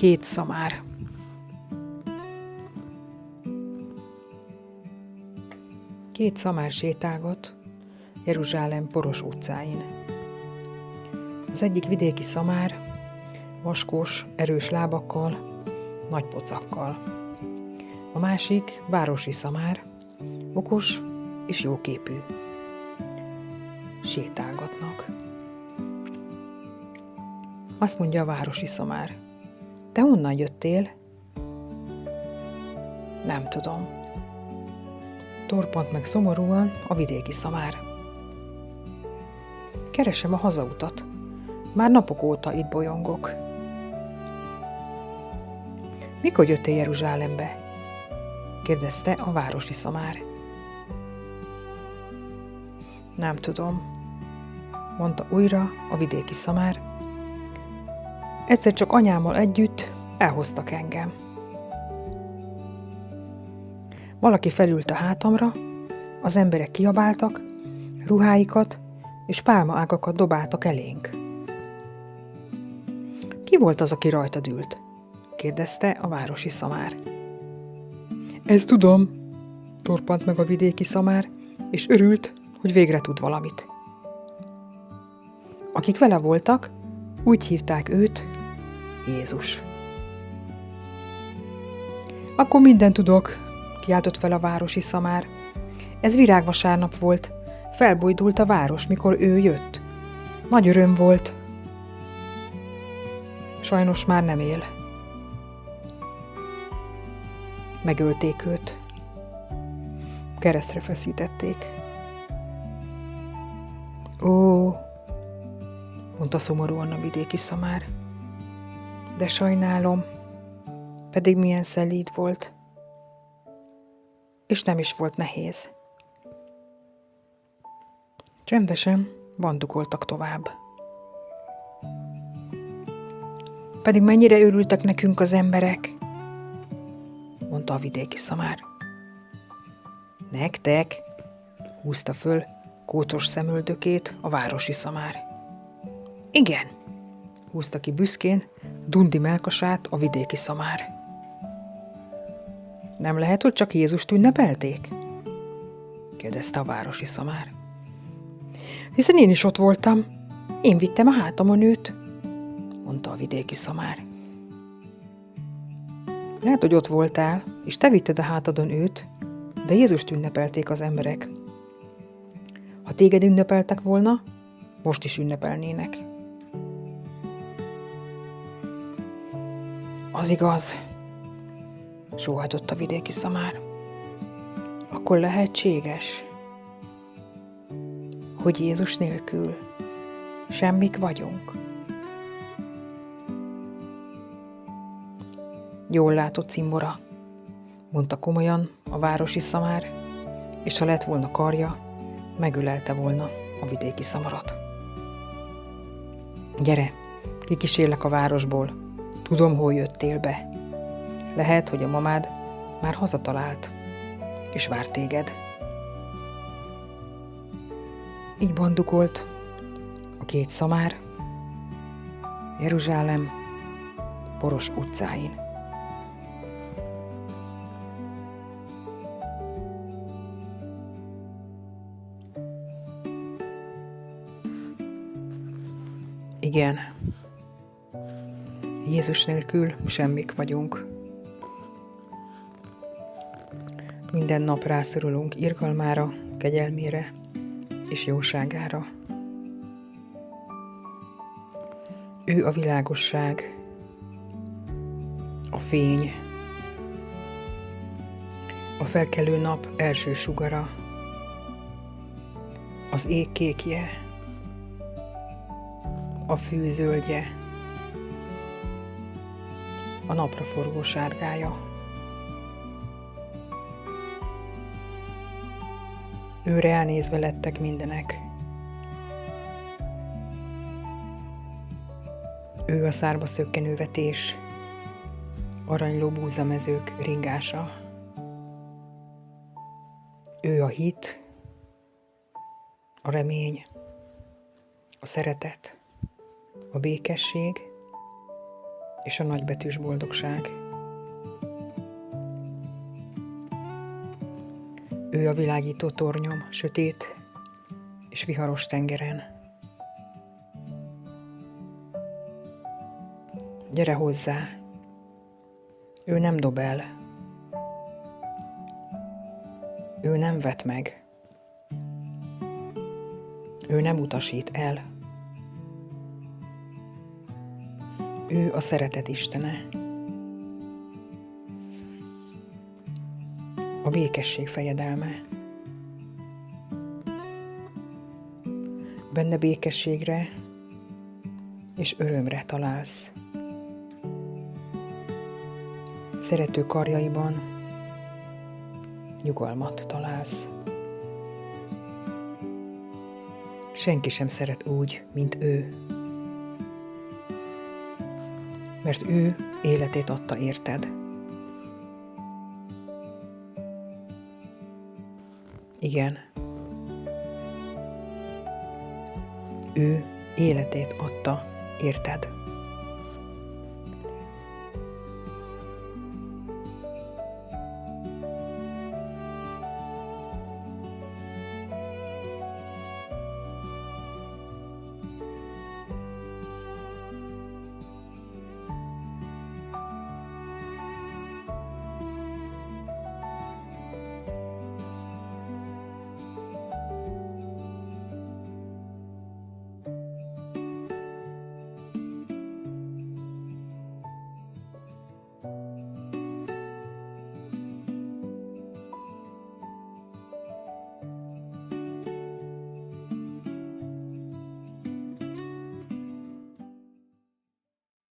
Két szamár. Két szamár sétálgat Jeruzsálem poros utcáin. Az egyik vidéki szamár, vaskos, erős lábakkal, nagy pocakkal. A másik városi szamár, okos és jóképű. Sétálgatnak. Azt mondja a városi szamár: te honnan jöttél? Nem tudom. Torpant meg szomorúan a vidéki szamár. Keresem a hazautat. Már napok óta itt bolyongok. Mikor jöttél Jeruzsálembe? Kérdezte a városi szamár. Nem tudom, mondta újra a vidéki szamár. Egyszer csak anyámmal együtt elhoztak engem. Valaki felült a hátamra, az emberek kiabáltak, ruháikat és pálmaágakat dobáltak elénk. Ki volt az, aki rajtad ült? Kérdezte a városi szamár. Ezt tudom, torpant meg a vidéki szamár, és örült, hogy végre tud valamit. Akik vele voltak, úgy hívták őt Jézus. Akkor mindent tudok, kiáltott fel a városi szamár. Ez virágvasárnap volt, felbújdult a város, mikor ő jött. Nagy öröm volt. Sajnos már nem él. Megölték őt. Keresztre feszítették. Ó, mondta szomorúan a vidéki szamár. De sajnálom, pedig milyen szelíd volt. És nem is volt nehéz. Csendesen bandukoltak tovább. Pedig mennyire örültek nekünk az emberek, mondta a vidéki szamár. Nektek? Húzta föl kócos szemöldökét a városi szamár. Igen, húzta ki büszkén dundi mellkasát a vidéki szamár. Nem lehet, hogy csak Jézust ünnepelték? Kérdezte a városi szamár. Hiszen én is ott voltam. Én vittem a hátamon őt, mondta a vidéki szamár. Lehet, hogy ott voltál, és te vitted a hátadon őt, de Jézust ünnepelték az emberek. Ha téged ünnepeltek volna, most is ünnepelnének. Az igaz, sóhajtott a vidéki szamár. Akkor lehetséges, hogy Jézus nélkül semmik vagyunk. Jól látod, cimbora, mondta komolyan a városi szamár, és ha lett volna karja, megölelte volna a vidéki szamarat. Gyere, kikísérlek a városból, tudom, hol jöttél be. Lehet, hogy a mamád már hazatalált, és vár téged. Így bandukolt a két szamár Jeruzsálem poros utcáin. Igen, Jézus nélkül semmik vagyunk. Minden nap rászorulunk irgalmára, kegyelmére és jóságára. Ő a világosság, a fény, a felkelő nap első sugara, az ég kékje, a fű zöldje, a napraforgó sárgája. Őre elnézve lettek mindenek. Ő a szárba szökkenő vetés, aranyló búzamezők ringása. Ő a hit, a remény, a szeretet, a békesség, és a nagybetűs boldogság. Ő a világító tornyom, sötét és viharos tengeren. Gyere hozzá, ő nem dob el, ő nem vet meg, ő nem utasít el. Ő a szeretet istene, a békesség fejedelme. Benne békességre és örömre találsz. Szerető karjaiban nyugalmat találsz. Senki sem szeret úgy, mint ő, mert ő életét adta érted. Igen, ő életét adta érted.